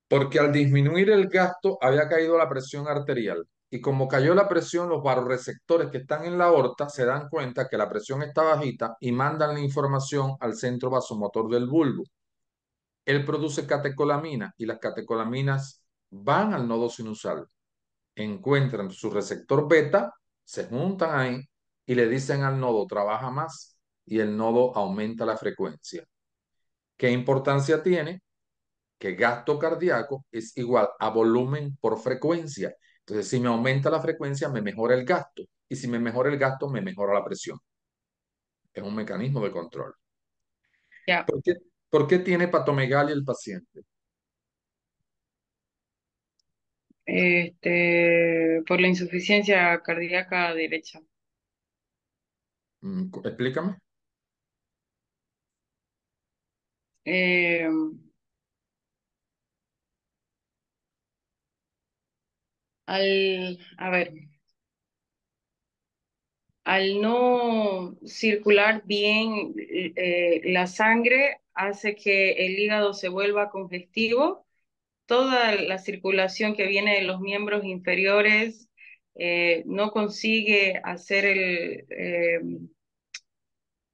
Porque al disminuir el gasto había caído la presión arterial. Y como cayó la presión, los vasoreceptores que están en la aorta se dan cuenta que la presión está bajita y mandan la información al centro vasomotor del bulbo. Él produce catecolamina y las catecolaminas van al nodo sinusal, encuentran su receptor beta, se juntan ahí y le dicen al nodo trabaja más y el nodo aumenta la frecuencia. ¿Qué importancia tiene? Que gasto cardíaco es igual a volumen por frecuencia. Entonces, si me aumenta la frecuencia, me mejora el gasto. Y si me mejora el gasto, me mejora la presión. Es un mecanismo de control. Ya. ¿Por qué, por qué tiene patomegalia el paciente? Por la insuficiencia cardíaca derecha. Explícame. Eh, a ver, al no circular bien la sangre, hace que el hígado se vuelva congestivo. Toda la circulación que viene de los miembros inferiores no consigue hacer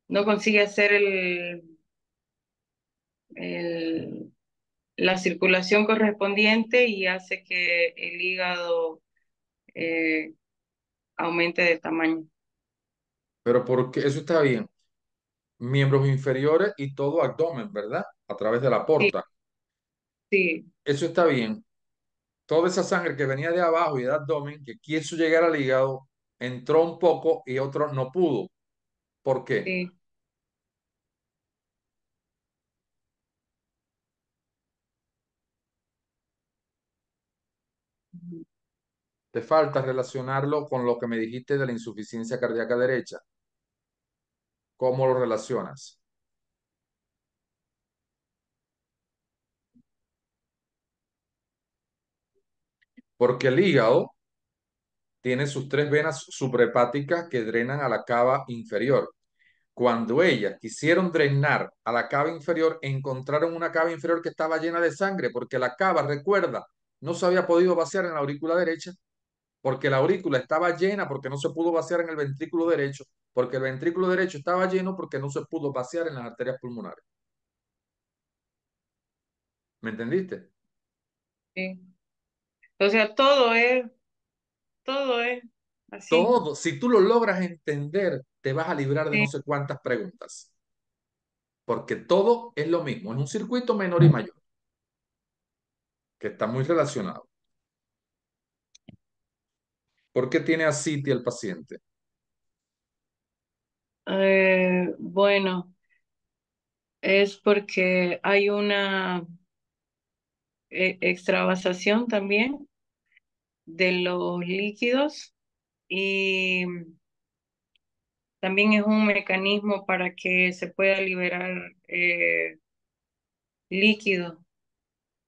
no consigue hacer el- la circulación correspondiente y hace que el hígado eh, aumente de tamaño. Pero porque eso está bien. Miembros inferiores y todo abdomen, ¿verdad? A través de la Sí, porta. sí, Eso está bien. Toda esa sangre que venía de abajo y del abdomen, que quiso llegar al hígado, entró un poco y otro no pudo. ¿Por qué? sí. Te falta relacionarlo con lo que me dijiste de la insuficiencia cardíaca derecha. ¿Cómo lo relacionas? Porque el hígado tiene sus tres venas suprahepáticas que drenan a la cava inferior. Cuando ellas quisieron drenar a la cava inferior, encontraron una cava inferior que estaba llena de sangre, porque la cava, recuerda, no se había podido vaciar en la aurícula derecha, porque la aurícula estaba llena, porque no se pudo vaciar en el ventrículo derecho, porque el ventrículo derecho estaba lleno, porque no se pudo vaciar en las arterias pulmonares. ¿Me entendiste? Sí. O sea, todo es así. Todo, si tú lo logras entender, te vas a librar de no Sí. sé cuántas preguntas, porque todo es lo mismo, es un circuito menor y mayor, que está muy relacionado. ¿Por qué tiene ascitis el paciente? Bueno, es porque hay una extravasación también de los líquidos y también es un mecanismo para que se pueda liberar líquido.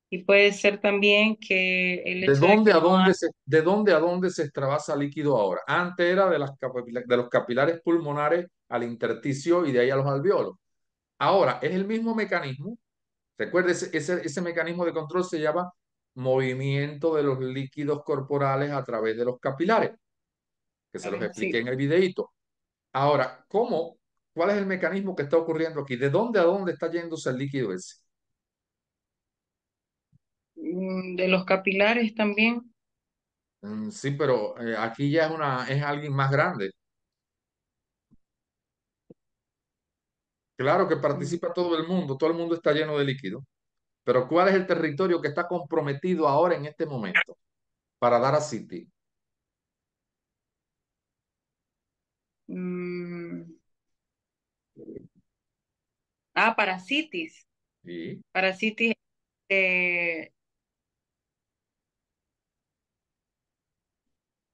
Y puede ser también que el hecho de que no hay, De dónde a dónde se extravasa líquido ahora? Antes era de los capilares pulmonares al intersticio y de ahí a los alveolos. Ahora es el mismo mecanismo. Recuerde, ese mecanismo de control se llama movimiento de los líquidos corporales a través de los capilares, que se los expliqué sí, en el videíto. Ahora, ¿cómo? ¿Cuál es el mecanismo que está ocurriendo aquí? ¿De dónde a dónde está yéndose el líquido ese? de los capilares también. Sí, pero aquí ya es alguien más grande. Claro que Mm, participa todo el mundo está lleno de líquido, pero ¿cuál es el territorio que está comprometido ahora en este momento para dar a City? mm, parasitis. Y Parasitis, eh,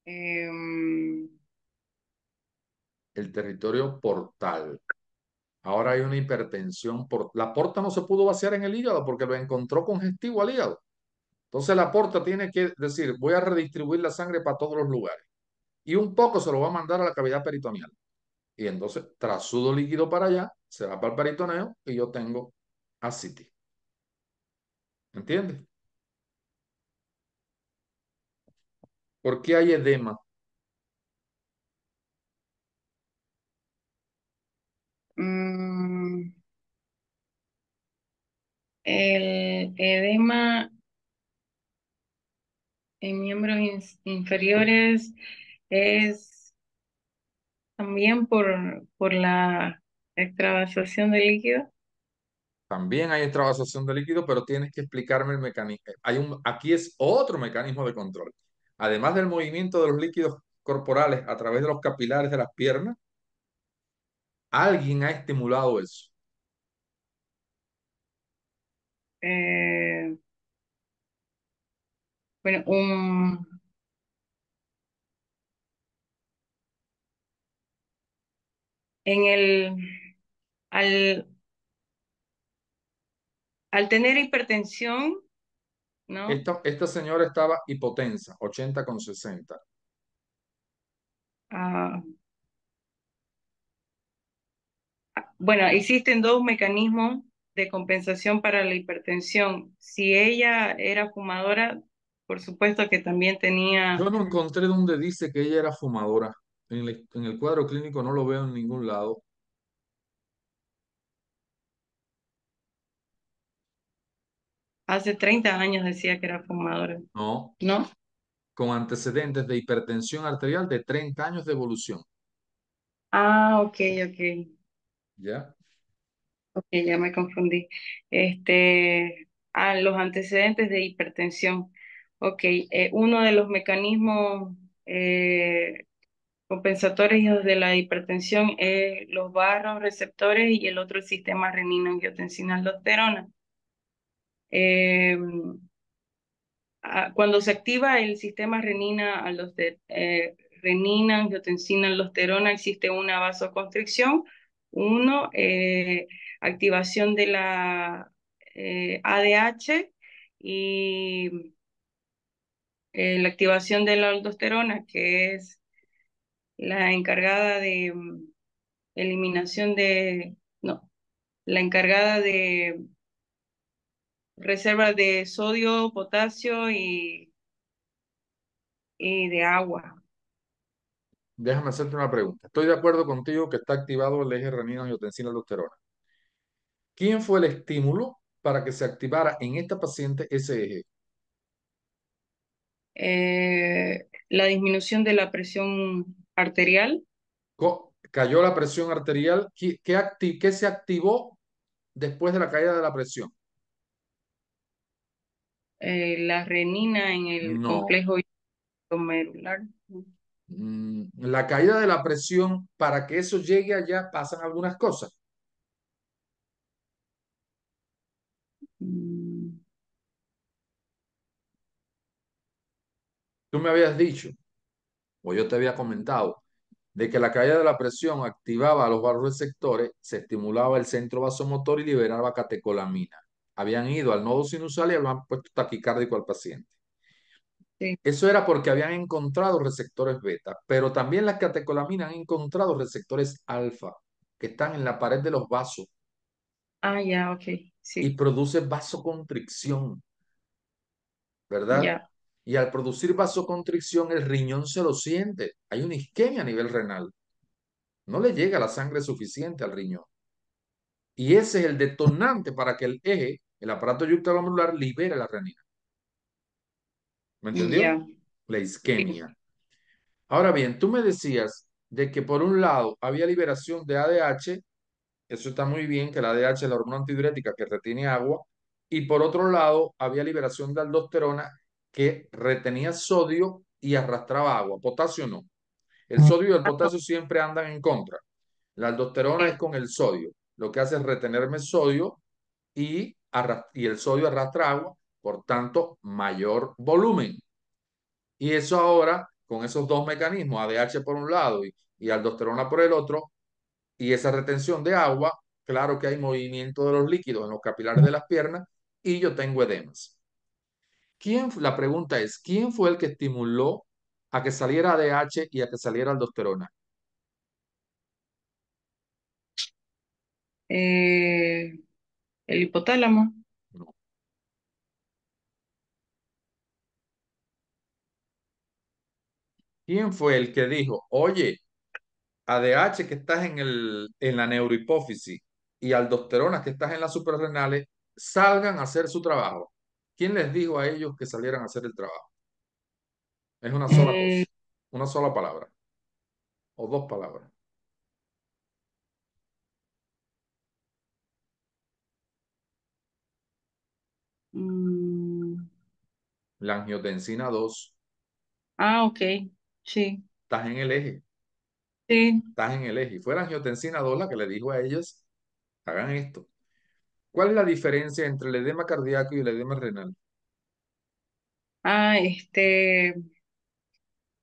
em, el territorio portal. Ahora hay una hipertensión por la porta no se pudo vaciar en el hígado porque lo encontró congestivo al hígado. Entonces la porta tiene que decir, voy a redistribuir la sangre para todos los lugares y un poco se lo va a mandar a la cavidad peritoneal. Y entonces trasudo líquido para allá, se va para el peritoneo y yo tengo ascitis. ¿Entiendes? ¿Por qué hay edema? Mm, el edema en miembros inferiores es también por la extravasación de líquido. También hay extravasación de líquido, pero tienes que explicarme el mecanismo. Aquí es otro mecanismo de control. Además del movimiento de los líquidos corporales a través de los capilares de las piernas, alguien ha estimulado eso. Eh, bueno, en el, al, al tener hipertensión, ¿no? Esta señora estaba hipotensa, 80,60. Ah, bueno, existen dos mecanismos de compensación para la hipertensión. Si ella era fumadora, por supuesto que también Yo tenía no encontré donde dice que ella era fumadora. En el cuadro clínico no lo veo en ningún lado. hace 30 años decía que era fumadora, No, ¿no? con antecedentes de hipertensión arterial de 30 años de evolución. Ah, ok, ok. ¿Ya? Ok, ya me confundí. Los antecedentes de hipertensión. Ok, uno de los mecanismos compensatorios de la hipertensión es los receptores y el otro el sistema renina-angiotensina-aldosterona. Eh, Cuando se activa el sistema renina-angiotensina-aldosterona, existe una vasoconstricción, uno, activación de la ADH y la activación de la aldosterona, que es la encargada de eliminación de, no, la encargada de reserva de sodio, potasio y de agua. Déjame hacerte una pregunta. Estoy de acuerdo contigo que está activado el eje renina-angiotensina-aldosterona. ¿Quién fue el estímulo para que se activara en esta paciente ese eje? La disminución de la presión arterial, Cayó la presión arterial. ¿Qué se activó después de la caída de la presión? la renina en el No. complejo glomerular. La caída de la presión, para que eso llegue allá, pasan algunas cosas. Mm, Tú me habías dicho, o yo te había comentado, de que la caída de la presión activaba a los vasoreceptores, se estimulaba el centro vasomotor y liberaba catecolamina. Habían ido al nodo sinusal y habían puesto taquicárdico al paciente. sí. Eso era porque habían encontrado receptores beta, pero también las catecolaminas han encontrado receptores alfa que están en la pared de los vasos Ah, ya, ok, y sí, produce vasoconstricción, ¿verdad? ya, Y al producir vasoconstricción, el riñón se lo siente. Hay una isquemia a nivel renal. No le llega la sangre suficiente al riñón. Y ese es el detonante para que el eje, el aparato yuctaglomerular, libere la renina. ¿Me entendió? ya, La sí. isquemia. Ahora bien, tú me decías de que por un lado había liberación de ADH, eso está muy bien, que la ADH es la hormona antidiurética que retiene agua, y por otro lado había liberación de aldosterona que retenía sodio y arrastraba agua, potasio no. El sodio y el potasio siempre andan en contra. La aldosterona es Sí. con el sodio. Lo que hace es retenerme sodio y el sodio arrastra agua, por tanto, mayor volumen. Y eso ahora, con esos dos mecanismos, ADH por un lado y aldosterona por el otro, y esa retención de agua, claro que hay movimiento de los líquidos en los capilares de las piernas y yo tengo edemas. La pregunta es, ¿quién fue el que estimuló a que saliera ADH y a que saliera aldosterona? Eh, el hipotálamo. No. ¿Quién fue el que dijo, oye, ADH que estás en la neurohipófisis y aldosterona que estás en las suprarrenales, salgan a hacer su trabajo? ¿Quién les dijo a ellos que salieran a hacer el trabajo? Es una sola Eh, cosa, una sola palabra o dos palabras. mm, La angiotensina 2, ok, sí, estás en el eje, sí. estás en el eje. Y fue la angiotensina 2 la que le dijo a ellos, hagan esto. ¿Cuál es la diferencia entre el edema cardíaco y el edema renal? Este,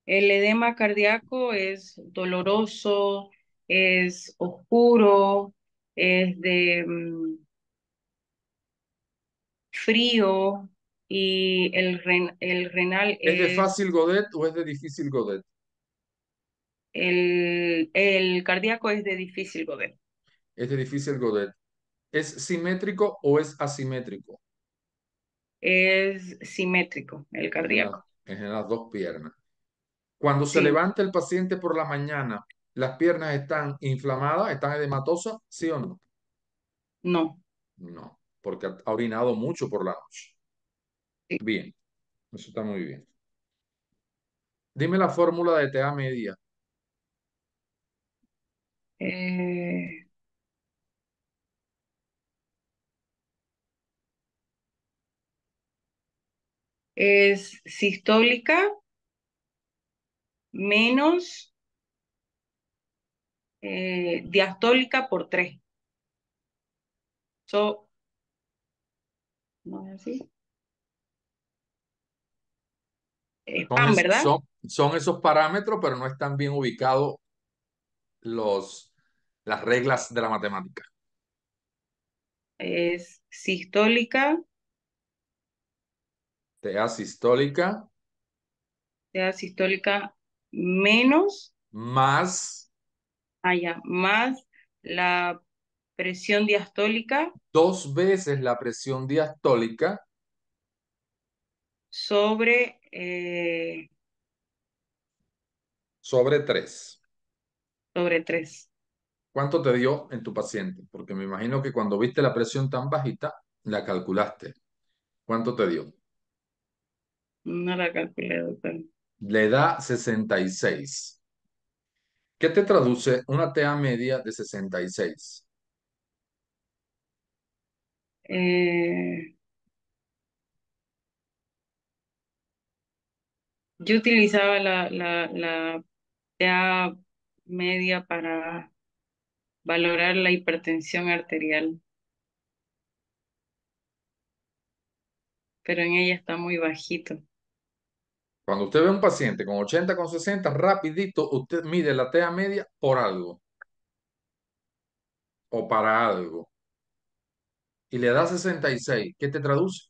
el edema cardíaco es doloroso, es oscuro, es de frío y el renal ¿Es de es, fácil Godet o es de difícil Godet? el cardíaco es de difícil poder. Es de difícil Godet. ¿Es simétrico o es asimétrico? Es simétrico el cardíaco. Es en las dos piernas. Cuando se Sí, levanta el paciente por la mañana, ¿las piernas están inflamadas, están edematosas? ¿Sí o no? no. No, porque ha orinado mucho por la noche. Sí. Bien, eso está muy bien. Dime la fórmula de TA media. Eh, es sistólica menos diastólica por 3. So, ¿no es así? Es Son, PAN, ¿verdad? son esos parámetros, pero no están bien ubicados los, las reglas de la matemática. Es sistólica, TA sistólica sea sistólica menos, más más la presión diastólica dos veces la presión diastólica sobre, sobre 3. sobre 3. ¿Cuánto te dio en tu paciente? Porque me imagino que cuando viste la presión tan bajita, la calculaste. ¿Cuánto te dio? No la calculé, doctor. Le da 66. ¿Qué te traduce una TA media de 66? Eh, yo utilizaba la TA media para valorar la hipertensión arterial, pero en ella está muy bajito. Cuando usted ve a un paciente con 80 con 60, rapidito, usted mide la TA media por algo o para algo y le da 66. ¿Qué te traduce?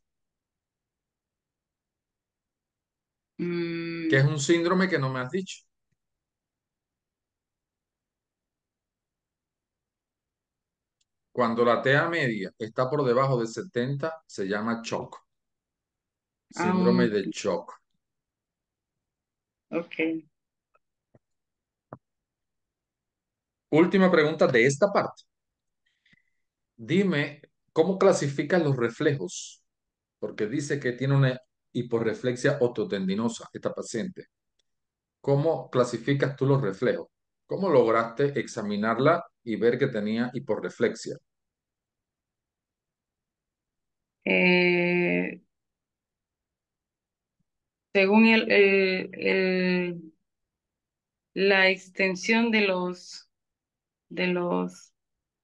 Que Mm, es un síndrome que no me has dicho. Cuando la TA media está por debajo de 70, se llama shock, síndrome ah, de shock. ok. Última pregunta de esta parte. Dime, ¿cómo clasificas los reflejos? Porque dice que tiene una hiporreflexia ototendinosa esta paciente. ¿Cómo clasificas tú los reflejos? ¿Cómo lograste examinarla y ver que tenía hiporreflexia? Eh, según la extensión de los,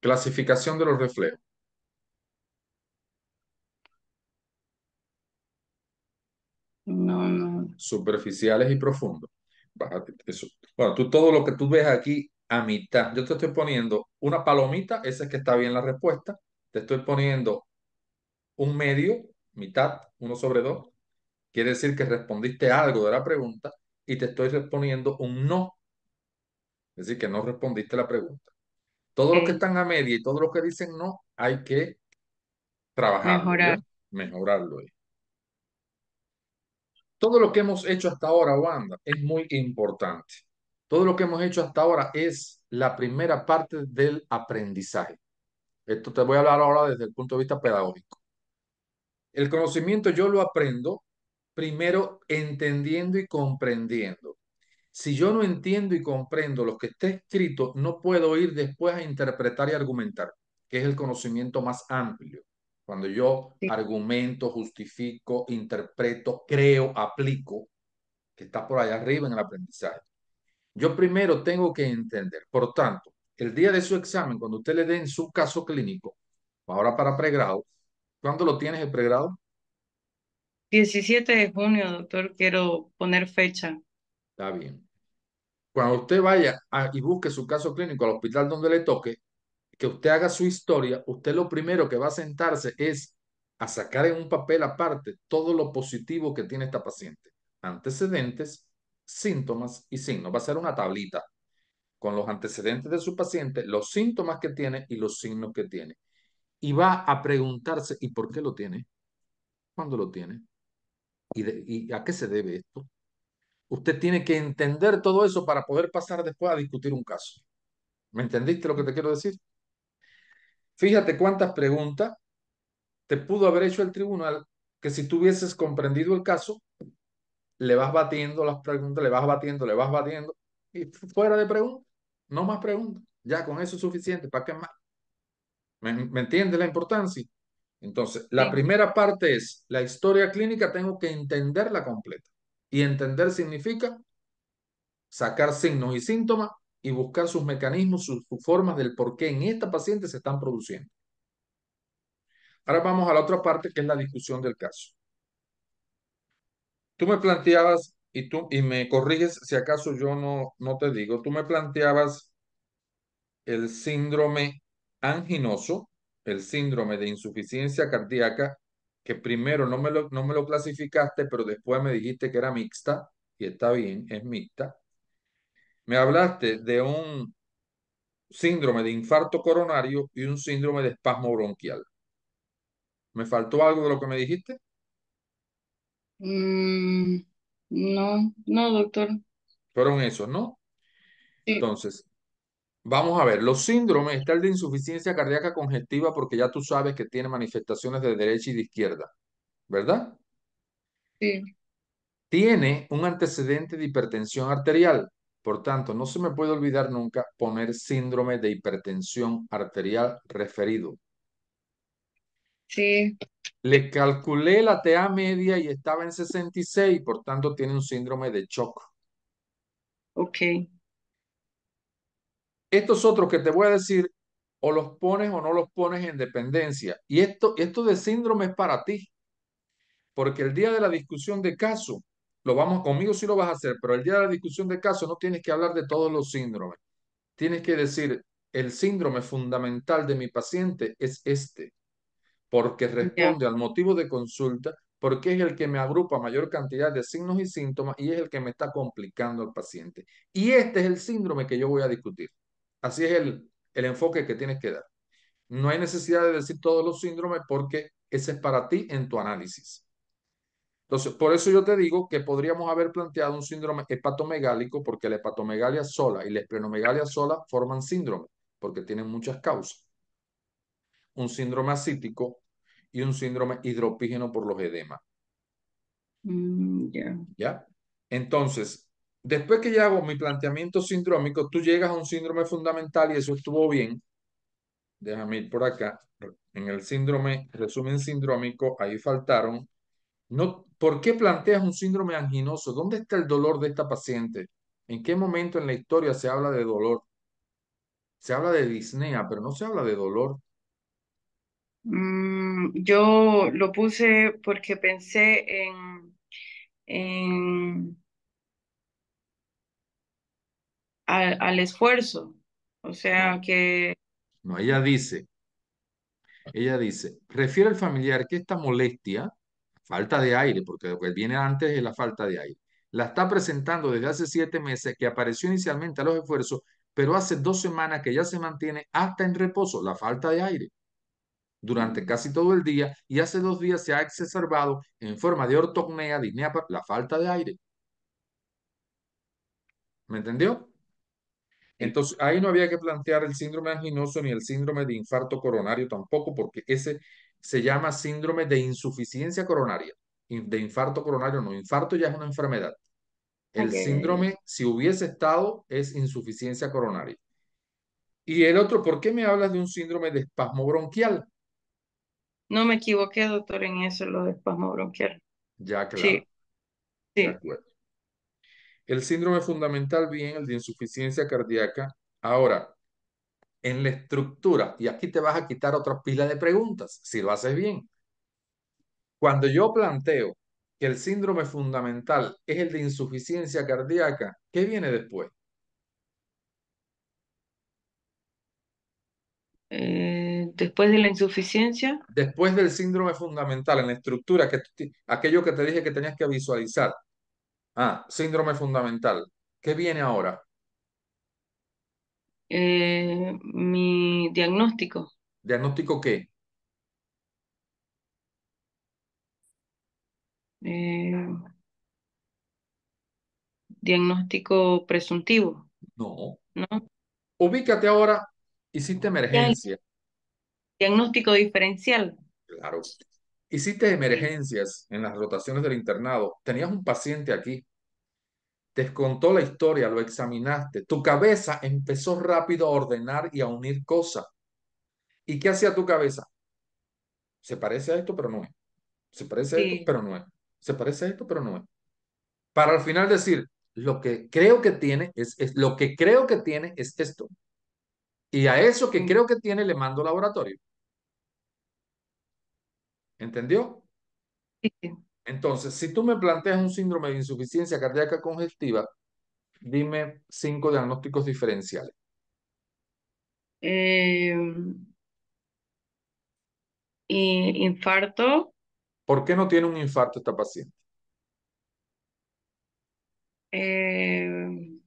Clasificación de los reflejos, no, no, superficiales y profundos. Bájate eso. Bueno, tú todo lo que tú ves aquí a mitad, yo te estoy poniendo una palomita, esa es que está bien la respuesta. Te estoy poniendo un medio, mitad, 1/2. Quiere decir que respondiste algo de la pregunta y te estoy respondiendo un no. Es decir, que no respondiste la pregunta. Todos los que ok, están a media y todos los que dicen no, hay que trabajarlo, ¿yo? mejorar. Mejorarlo. Todo lo que hemos hecho hasta ahora, Wanda, es muy importante. Todo lo que hemos hecho hasta ahora es la primera parte del aprendizaje. Esto te voy a hablar ahora desde el punto de vista pedagógico. El conocimiento yo lo aprendo primero entendiendo y comprendiendo. Si yo no entiendo y comprendo lo que está escrito, no puedo ir después a interpretar y argumentar, que es el conocimiento más amplio. Cuando yo Sí. argumento, justifico, interpreto, creo, aplico, que está por allá arriba en el aprendizaje. Yo primero tengo que entender. Por tanto, el día de su examen, cuando usted le den su caso clínico, ahora para pregrado, ¿cuándo lo tienes el pregrado? 17 de junio, doctor, quiero poner fecha. Está bien. Cuando usted vaya y busque su caso clínico al hospital donde le toque, que usted haga su historia, usted lo primero que va a sentarse es a sacar en un papel aparte todo lo positivo que tiene esta paciente. Antecedentes, síntomas y signos. Va a ser una tablita con los antecedentes de su paciente, los síntomas que tiene y los signos que tiene. Y va a preguntarse, ¿y por qué lo tiene? ¿Cuándo lo tiene? ¿Y a qué se debe esto? Usted tiene que entender todo eso para poder pasar después a discutir un caso. ¿Me entendiste lo que te quiero decir? Fíjate cuántas preguntas te pudo haber hecho el tribunal que si tú hubieses comprendido el caso, le vas batiendo las preguntas, le vas batiendo y fuera de preguntas, no más preguntas. Ya con eso es suficiente. ¿Para qué más? ¿Me entiendes la importancia? Entonces, la Sí, primera parte es la historia clínica, tengo que entenderla completa. Y entender significa sacar signos y síntomas y buscar sus mecanismos, sus formas del por qué en esta paciente se están produciendo. Ahora vamos a la otra parte que es la discusión del caso. Tú me planteabas, y me corriges si acaso yo no te digo, tú me planteabas el síndrome anginoso, el síndrome de insuficiencia cardíaca, que primero no me lo clasificaste, pero después me dijiste que era mixta, y está bien, es mixta. Me hablaste de un síndrome de infarto coronario y un síndrome de espasmo bronquial. ¿Me faltó algo de lo que me dijiste? mm, no, no, doctor. Fueron esos, ¿no? Sí, Entonces, vamos a ver, los síndromes, está el de insuficiencia cardíaca congestiva porque ya tú sabes que tiene manifestaciones de derecha y de izquierda, ¿verdad? sí, Tiene un antecedente de hipertensión arterial. Por tanto, no se me puede olvidar nunca poner síndrome de hipertensión arterial referido. sí, Le calculé la TA media y estaba en 66, por tanto tiene un síndrome de shock. ok. Estos otros que te voy a decir, o los pones o no los pones en dependencia. Y esto de síndrome es para ti, porque el día de la discusión de caso, conmigo sí lo vas a hacer, pero el día de la discusión de caso no tienes que hablar de todos los síndromes. Tienes que decir, el síndrome fundamental de mi paciente es este, porque Ya. responde al motivo de consulta, porque es el que me agrupa mayor cantidad de signos y síntomas y es el que me está complicando al paciente. Y este es el síndrome que yo voy a discutir. Así es el enfoque que tienes que dar. No hay necesidad de decir todos los síndromes porque ese es para ti en tu análisis. Entonces, por eso yo te digo que podríamos haber planteado un síndrome hepatomegálico porque la hepatomegalia sola y la esplenomegalia sola forman síndrome porque tienen muchas causas. Un síndrome ascítico y un síndrome hidropígeno por los edemas. Ya. ¿Ya? Entonces, después que ya hago mi planteamiento sindrómico, tú llegas a un síndrome fundamental y eso estuvo bien. Déjame ir por acá. En el síndrome, resumen sindrómico, ahí faltaron. No, ¿por qué planteas un síndrome anginoso? ¿Dónde está el dolor de esta paciente? ¿En qué momento en la historia se habla de dolor? Se habla de disnea, pero no se habla de dolor. Yo lo puse porque pensé en al esfuerzo. O No, sea que, no, ella dice, refiere al familiar que esta molestia, falta de aire, porque lo que viene antes es la falta de aire, la está presentando desde hace 7 meses, que apareció inicialmente a los esfuerzos, pero hace 2 semanas que ya se mantiene hasta en reposo, la falta de aire. durante casi todo el día y hace 2 días se ha exacerbado en forma de ortopnea, disnea, la falta de aire. ¿Me entendió? Sí. Entonces, ahí no había que plantear el síndrome anginoso ni el síndrome de infarto coronario tampoco, porque ese se llama síndrome de insuficiencia coronaria. De infarto coronario no, infarto ya es una enfermedad. El Ok. síndrome, si hubiese estado, es insuficiencia coronaria. Y el otro, ¿por qué me hablas de un síndrome de espasmo bronquial? No me equivoqué, doctor, en eso, lo de espasmo bronquial. Ya, claro, Sí, de sí. acuerdo. El síndrome fundamental, bien, el de insuficiencia cardíaca. Ahora, en la estructura, y aquí te vas a quitar otra pila de preguntas, si lo haces bien. Cuando yo planteo que el síndrome fundamental es el de insuficiencia cardíaca, ¿qué viene después? Después de la insuficiencia, Después del síndrome fundamental, en la estructura, aquello que te dije que tenías que visualizar. Ah, síndrome fundamental. ¿Qué viene ahora? mi diagnóstico, ¿Diagnóstico qué? eh, diagnóstico presuntivo, No. ¿no? Ubícate ahora, hiciste Ya el emergencia, diagnóstico diferencial. claro. Hiciste Sí, emergencias en las rotaciones del internado. Tenías un paciente aquí, te contó la historia, lo examinaste. Tu cabeza empezó rápido a ordenar y a unir cosas. ¿Y qué hacía tu cabeza? Se parece a esto, pero no es. Se parece a esto, sí, pero no es. Se parece a esto, pero no es. Para al final decir, lo que creo que tiene lo que creo que tiene es esto. Y a eso que mm, creo que tiene le mando laboratorio. ¿Entendió? sí, sí. Entonces, si tú me planteas un síndrome de insuficiencia cardíaca congestiva, dime 5 diagnósticos diferenciales. Eh, infarto, ¿Por qué no tiene un infarto esta paciente? eh,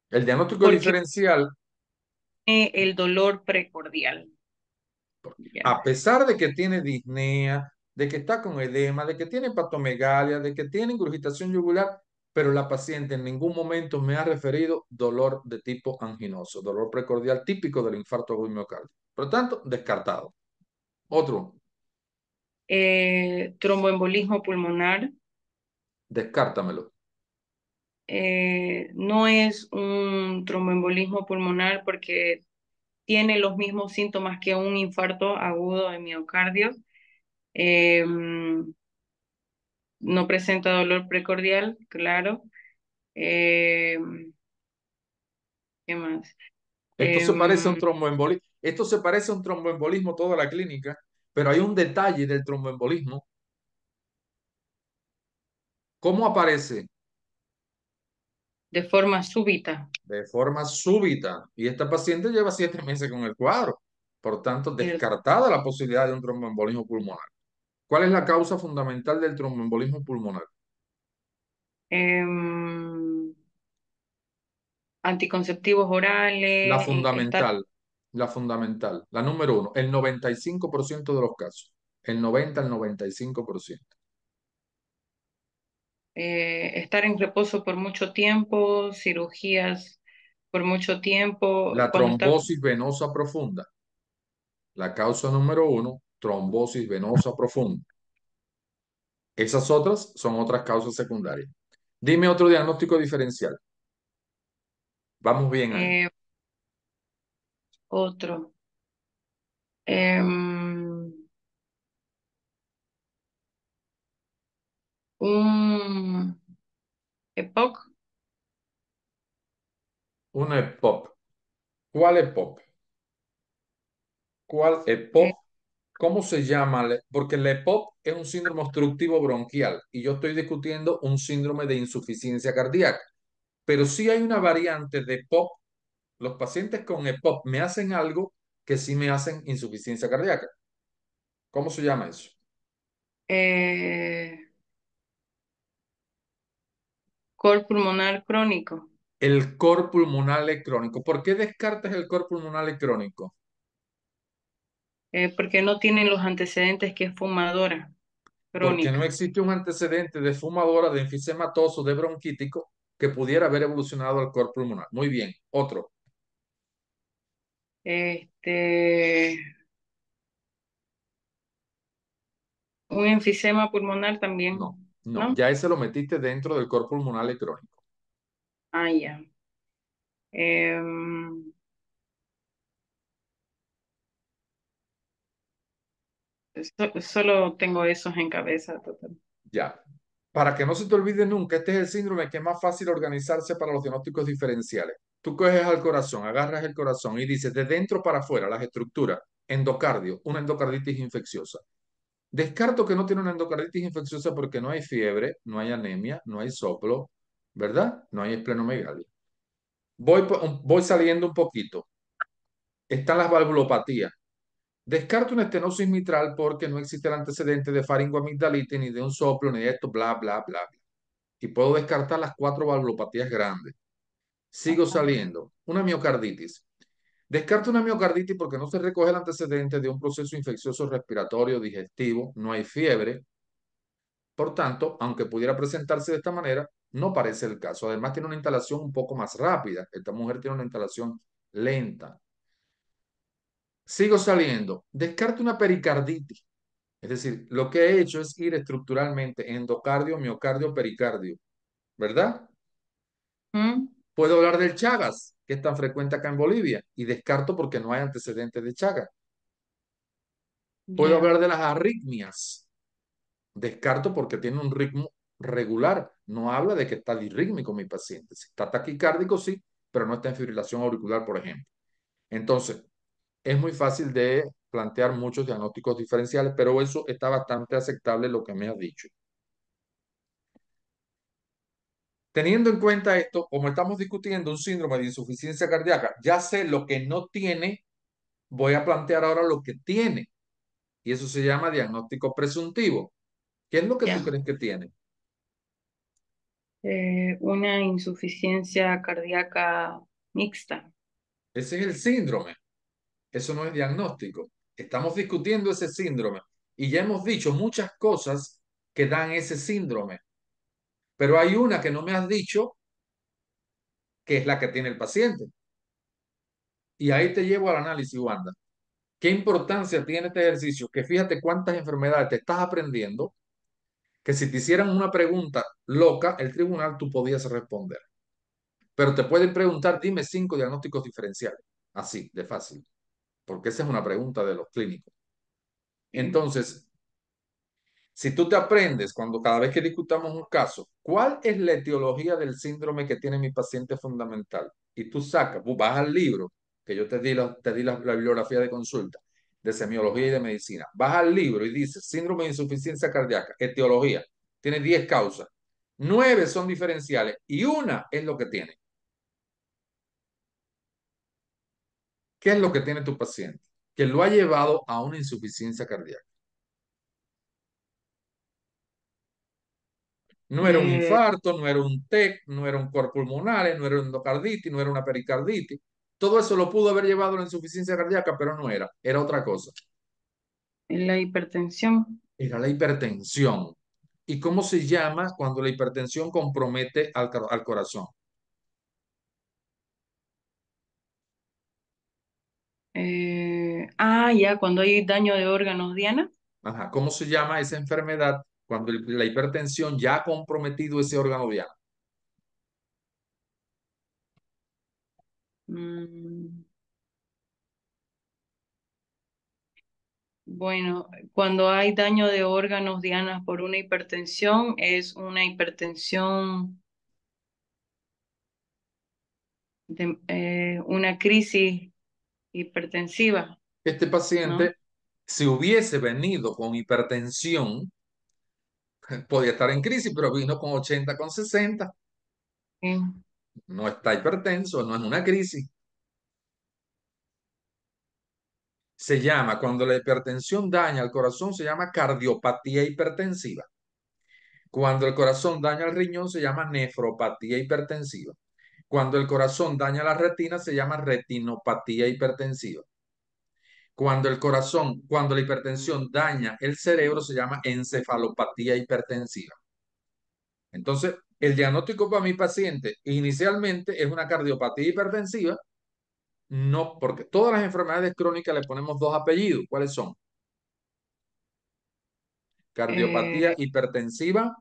El diagnóstico porque diferencial, tiene el dolor precordial. Ya. a pesar de que tiene disnea, de que está con edema, de que tiene hepatomegalia, de que tiene ingurgitación yugular, pero la paciente en ningún momento me ha referido dolor de tipo anginoso, dolor precordial típico del infarto agudo miocardio. Por lo tanto, descartado. Otro, Tromboembolismo pulmonar. descártamelo. No es un tromboembolismo pulmonar porque tiene los mismos síntomas que un infarto agudo de miocardio. No presenta dolor precordial, claro. Eh, ¿Qué más? Esto se parece a un Em, tromboembolismo. Esto se parece a un tromboembolismo toda la clínica, pero hay un detalle del tromboembolismo. ¿Cómo aparece? de forma súbita. De forma súbita. Y esta paciente lleva 7 meses con el cuadro. Por tanto, El- descartada la posibilidad de un tromboembolismo pulmonar. ¿Cuál es la causa fundamental del tromboembolismo pulmonar? em, Anticonceptivos La orales, fundamental, la fundamental, la número uno, el 95% de los casos. El 90 al 95%. estar en reposo por mucho tiempo, cirugías por mucho tiempo, La cuando está trombosis venosa profunda. La causa número uno, trombosis venosa profunda. Esas otras son otras causas secundarias. Dime otro diagnóstico diferencial. Vamos bien ahí. eh, otro. Em, un EPOC, Una EPOP. ¿Cuál EPOP? ¿Cuál eh, EPOP? ¿Cómo se llama? Porque la EPOP es un síndrome obstructivo bronquial y yo estoy discutiendo un síndrome de insuficiencia cardíaca. Pero sí hay una variante de EPOP. Los pacientes con EPOP me hacen algo que sí me hacen insuficiencia cardíaca. ¿Cómo se llama eso? eh, cor pulmonar crónico. El cor pulmonar crónico. ¿Por qué descartas el cor pulmonar crónico? porque no tienen los antecedentes que es fumadora Porque no crónica. existe un antecedente de fumadora, de enfisematoso, de bronquítico que pudiera haber evolucionado al cor pulmonar. Muy bien. Otro. Este, un enfisema pulmonar No, también, no. ¿no? Ya ese lo metiste dentro del cor pulmonar y crónico. Ah, ya. Em, solo tengo esos en cabeza, total. Ya. Para que no se te olvide nunca, este es el síndrome que es más fácil organizarse para los diagnósticos diferenciales. Tú coges al corazón, agarras el corazón y dices de dentro para afuera las estructuras, endocardio, una endocarditis infecciosa. Descarto que no tiene una endocarditis infecciosa porque no hay fiebre, no hay anemia, no hay soplo, ¿verdad? No hay esplenomegalia. Voy saliendo un poquito. Están las valvulopatías. Descarto una estenosis mitral porque no existe el antecedente de faringoamigdalitis, ni de un soplo, ni de esto, bla, bla, bla, bla. Y puedo descartar las cuatro valvulopatías grandes. Sigo Ajá. saliendo. Una miocarditis. Descarto una miocarditis porque no se recoge el antecedente de un proceso infeccioso respiratorio digestivo, no hay fiebre. Por tanto, aunque pudiera presentarse de esta manera, no parece el caso. Además, tiene una instalación un poco más rápida. Esta mujer tiene una instalación lenta. Sigo saliendo. Descarto una pericarditis. Es decir, lo que he hecho es ir estructuralmente endocardio, miocardio, pericardio, ¿verdad? ¿Mm? Puedo hablar del Chagas, que es tan frecuente acá en Bolivia, y descarto porque no hay antecedentes de Chagas. Puedo Ya, hablar de las arritmias, descarto porque tiene un ritmo regular. No habla de que está disrítmico mi paciente. Si está taquicárdico, sí, pero no está en fibrilación auricular, por ejemplo. Entonces, es muy fácil de plantear muchos diagnósticos diferenciales, pero eso está bastante aceptable lo que me has dicho. Teniendo en cuenta esto, como estamos discutiendo un síndrome de insuficiencia cardíaca, ya sé lo que no tiene, voy a plantear ahora lo que tiene. Y eso se llama diagnóstico presuntivo. ¿Qué es lo que tú ya. crees que tiene? Una insuficiencia cardíaca mixta. Ese es el síndrome. Eso no es diagnóstico. Estamos discutiendo ese síndrome y ya hemos dicho muchas cosas que dan ese síndrome, pero hay una que no me has dicho, que es la que tiene el paciente. Y ahí te llevo al análisis, Wanda. ¿Qué importancia tiene este ejercicio? Que fíjate cuántas enfermedades te estás aprendiendo, que si te hicieran una pregunta loca, el tribunal tú podías responder. Pero te pueden preguntar, dime 5 diagnósticos diferenciales. Así, de fácil. Porque esa es una pregunta de los clínicos. Sí, Entonces, si tú te aprendes, cuando cada vez que discutamos un caso, ¿cuál es la etiología del síndrome que tiene mi paciente fundamental? Y tú sacas, vas al libro, que yo te di la bibliografía de consulta, de semiología y de medicina. Vas al libro y dices, síndrome de insuficiencia cardíaca, etiología. Tiene 10 causas. 9 son diferenciales y una es lo que tiene. ¿Qué es lo que tiene tu paciente? Que lo ha llevado a una insuficiencia cardíaca. No era un Eh, infarto, no era un TEC, no era un cor pulmonar, no era una endocarditis, no era una pericarditis. Todo eso lo pudo haber llevado a la insuficiencia cardíaca, pero no era, era otra cosa. la hipertensión. Era la hipertensión. ¿Y cómo se llama cuando la hipertensión compromete al corazón? Ya, cuando hay daño de órganos, Diana. Ajá. ¿Cómo se llama esa enfermedad cuando la hipertensión ya ha comprometido ese órgano diana? Mm, bueno, cuando hay daño de órganos, Diana, por una hipertensión, es una hipertensión una crisis hipertensiva, Este ¿no? paciente, si hubiese venido con hipertensión, podía estar en crisis, pero vino con 80 con 60. Sí. No está hipertenso, no es una crisis. Se llama, cuando la hipertensión daña al corazón, se llama cardiopatía hipertensiva. Cuando el corazón daña al riñón, se llama nefropatía hipertensiva. Cuando el corazón daña la retina, se llama retinopatía hipertensiva. Cuando la hipertensión daña el cerebro, se llama encefalopatía hipertensiva. Entonces, el diagnóstico para mi paciente inicialmente es una cardiopatía hipertensiva, no, porque todas las enfermedades crónicas le ponemos dos apellidos. ¿Cuáles son? Cardiopatía Eh, hipertensiva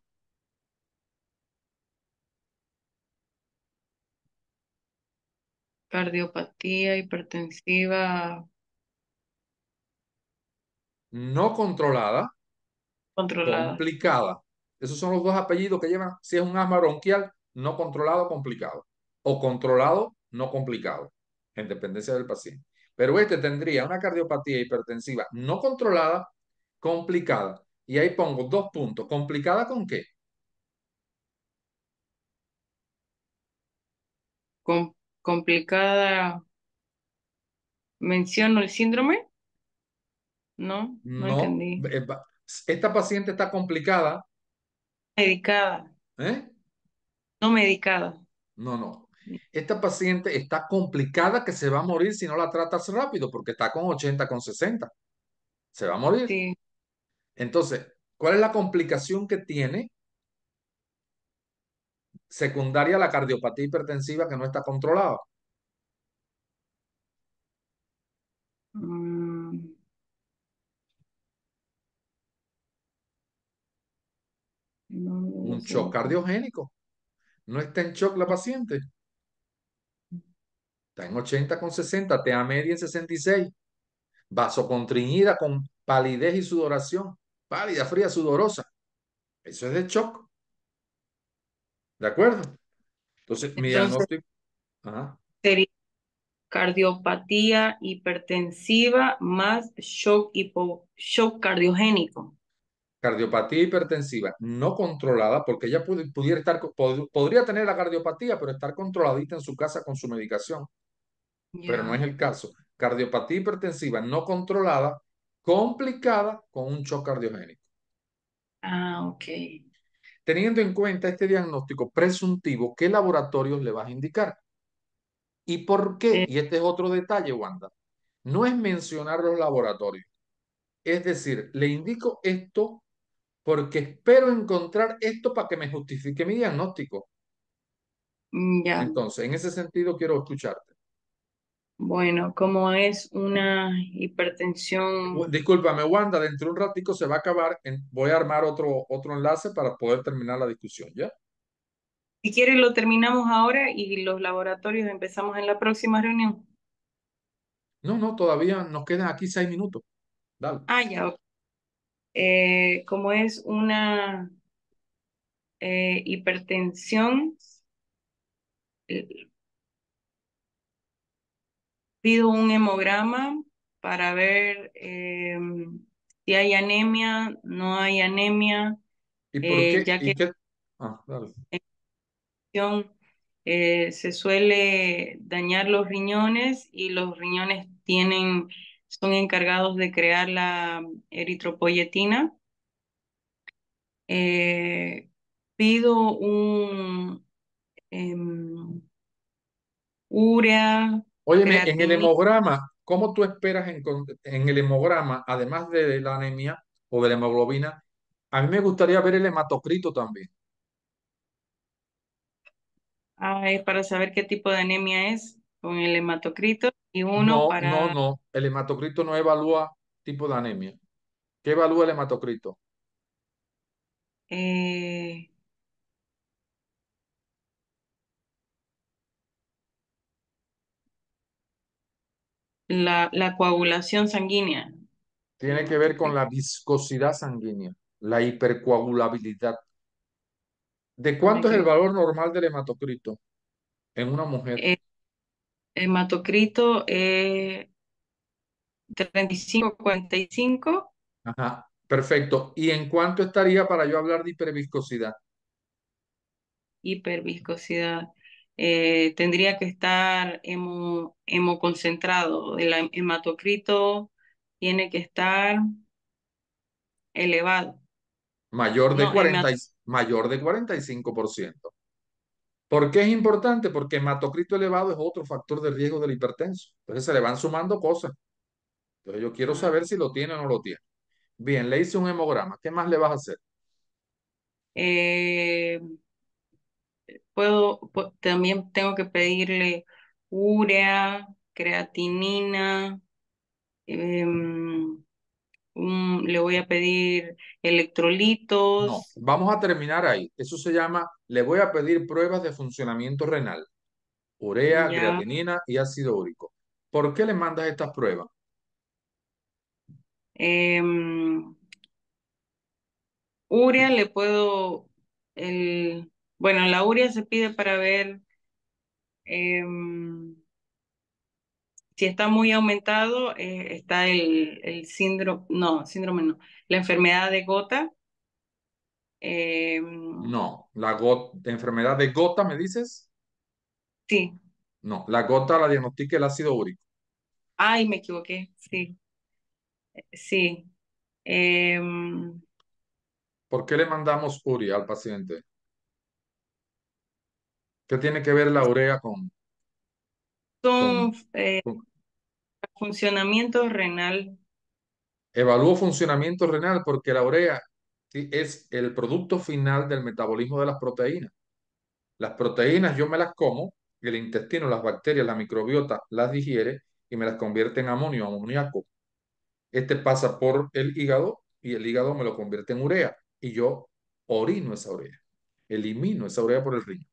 cardiopatía hipertensiva no controlada, controlada. complicada. Esos son los dos apellidos que llevan, si es un asma bronquial, no controlado, complicado. O controlado, no complicado, en dependencia del paciente. Pero este tendría una cardiopatía hipertensiva no controlada, complicada. Y ahí pongo dos puntos. ¿Complicada con qué? Com- complicada. ¿Menciono el síndrome? No, no No. entendí. Esta paciente está complicada, Medicada, ¿eh? no medicada. No, no. Esta paciente está complicada que se va a morir si no la tratas rápido, porque está con 80, con 60. Se va a morir. Sí. Entonces, ¿cuál es la complicación que tiene secundaria a la cardiopatía hipertensiva que no está controlada? Mm, no debe Un ser. shock cardiogénico. No está en shock la paciente. Está en 80 con 60, TA media en 66. Vasoconstriñida con palidez y sudoración. Pálida, fría, sudorosa. Eso es de shock. ¿De acuerdo? Entonces, mi Entonces diagnóstico. Ajá. sería cardiopatía hipertensiva más shock cardiogénico. Cardiopatía hipertensiva no controlada, porque ella pudiera estar, podría tener la cardiopatía, pero estar controladita en su casa con su medicación, pero no es Ya. el caso. Cardiopatía hipertensiva no controlada, complicada con un shock cardiogénico. Ah, ok. Teniendo en cuenta este diagnóstico presuntivo, ¿qué laboratorios le vas a indicar? ¿Y por qué? Eh, Y este es otro detalle, Wanda. No es mencionar los laboratorios. Es decir, le indico esto porque espero encontrar esto para que me justifique mi diagnóstico. ya. Entonces, en ese sentido, quiero escucharte. Bueno, como es una hipertensión, Discúlpame, Wanda, dentro de un ratico se va a acabar. Voy a armar otro enlace para poder terminar la discusión, ¿ya? si quieres lo terminamos ahora y los laboratorios empezamos en la próxima reunión. No, no, todavía nos quedan aquí 6 minutos. Dale. Ah, ya. Ok. Como es una hipertensión, eh, pido un hemograma para ver si hay anemia, no hay anemia, ¿Y por qué? ya ¿Y que qué? Ah, dale. se suele dañar los riñones y los riñones son encargados de crear la eritropoyetina. Eh, pido un urea, Óyeme, en el creatinina. hemograma, ¿cómo tú esperas en el hemograma, además de la anemia o de la hemoglobina? A mí me gustaría ver el hematocrito también. Es para saber qué tipo de anemia es con el hematocrito y uno No, no, para no. El hematocrito no evalúa tipo de anemia. ¿Qué evalúa el hematocrito? eh, la coagulación sanguínea. El Tiene que ver con hematocrito. la viscosidad sanguínea, la hipercoagulabilidad. ¿De Tiene cuánto es el que valor normal del hematocrito en una mujer? el hematocrito 35-45, Ajá, perfecto. ¿Y en cuánto estaría para yo hablar de hiperviscosidad? hiperviscosidad. Tendría que estar hemoconcentrado. El hematocrito tiene que estar elevado. No, Mayor de 45%. ¿Por qué es importante? Porque hematocrito elevado es otro factor de riesgo del hipertenso. Entonces se le van sumando cosas. Entonces yo quiero Ah, saber si lo tiene o no lo tiene. Bien, le hice un hemograma. ¿Qué más le vas a hacer? eh, también tengo que pedirle urea, creatinina, em, le voy a pedir No, electrolitos, vamos a terminar ahí. Eso se llama, le voy a pedir pruebas de funcionamiento renal, urea, ya. creatinina y ácido úrico. ¿Por qué le mandas estas pruebas? Em, Urea le puedo, bueno, la urea se pide para ver em, si está muy aumentado, está el síndrome, no, síndrome no, la enfermedad de gota. em, No, enfermedad de gota, ¿me dices? sí, No, la gota la diagnostica el ácido úrico. ay, me equivoqué, sí, sí. Em, ¿Por qué le mandamos urea al paciente? ¿Qué tiene que ver la urea Son con, con- funcionamiento renal. Evalúo funcionamiento renal porque la urea sí, es el producto final del metabolismo de las proteínas. Las proteínas yo me las como, el intestino, las bacterias, la microbiota las digiere y me las convierte en amonio, amoníaco. Este pasa por el hígado y el hígado me lo convierte en urea y yo orino esa urea, elimino esa urea por el riñón.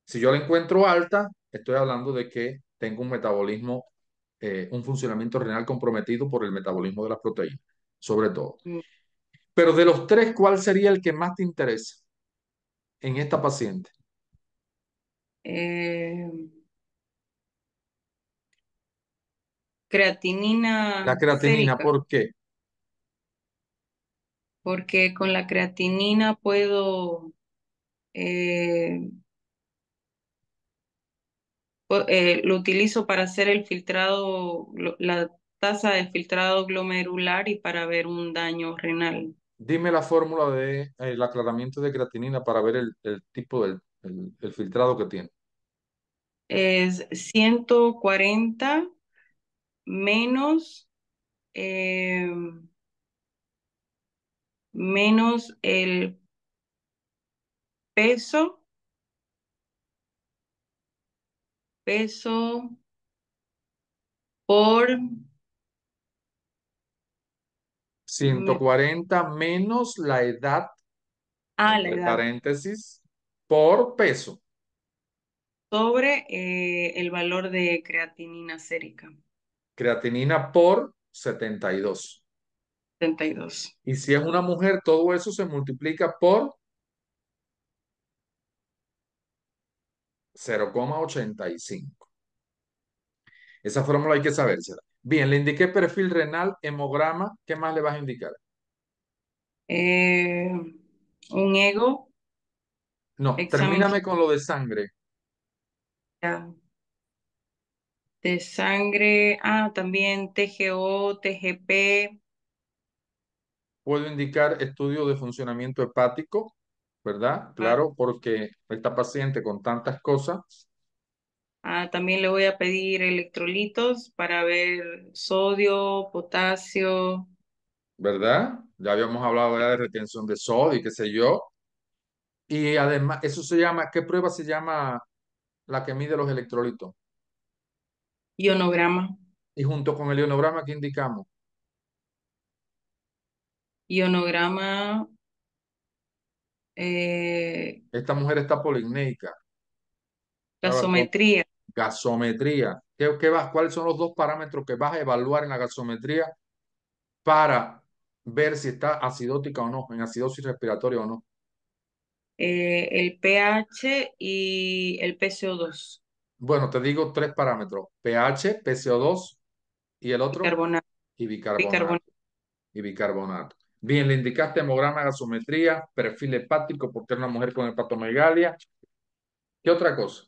Si yo la encuentro alta, estoy hablando de que tengo un metabolismo, un funcionamiento renal comprometido por el metabolismo de las proteínas, sobre todo. mm, Pero de los tres, ¿cuál sería el que más te interesa en esta paciente? em, Creatinina La creatinina, sérica, ¿por qué? porque con la creatinina puedo, eh, lo utilizo para hacer el filtrado, la tasa de filtrado glomerular y para ver un daño renal. Dime la fórmula de el aclaramiento de creatinina para ver el tipo el filtrado que tiene. Es 140 menos, eh, menos el peso, peso por, ciento me- cuarenta menos la edad, la entre edad, paréntesis, por peso. sobre el valor de creatinina sérica, Creatinina por 72. 72. Y si es una mujer, todo eso se multiplica por 0,85. Esa fórmula hay que sabérsela. Bien, le indiqué perfil renal, hemograma. ¿Qué más le vas a indicar? Eh, un ego, No, examen termíname con lo de sangre. general de sangre, también TGO, TGP, Puedo indicar estudio de funcionamiento hepático, ¿verdad? ah, Claro, porque esta paciente con tantas cosas, también le voy a pedir electrolitos para ver sodio, potasio, ¿verdad? Ya habíamos hablado ya de retención de sodio y qué sé yo. Y además, eso se llama, ¿qué prueba se llama la que mide los electrolitos? ionograma, Y junto con el ionograma, ¿qué indicamos? ionograma, eh, Esta mujer está polignéica. gasometría, Gasometría. ¿Cuáles son los dos parámetros que vas a evaluar en la gasometría para ver si está acidótica o no, en acidosis respiratoria o no? el pH y el PCO2, Bueno, te digo tres parámetros: pH, PCO2 y el otro, bicarbonato, y bicarbonato. bicarbonato. Y bicarbonato. Bien, le indicaste hemograma, gasometría, perfil hepático porque es una mujer con hepatomegalia. ¿Qué otra cosa?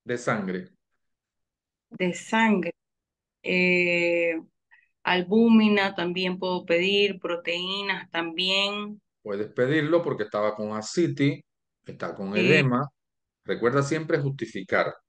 De sangre. De sangre. eh, Albúmina también puedo pedir, proteínas también. Puedes pedirlo porque estaba con ascitis, está con Sí, edema. Recuerda siempre justificar.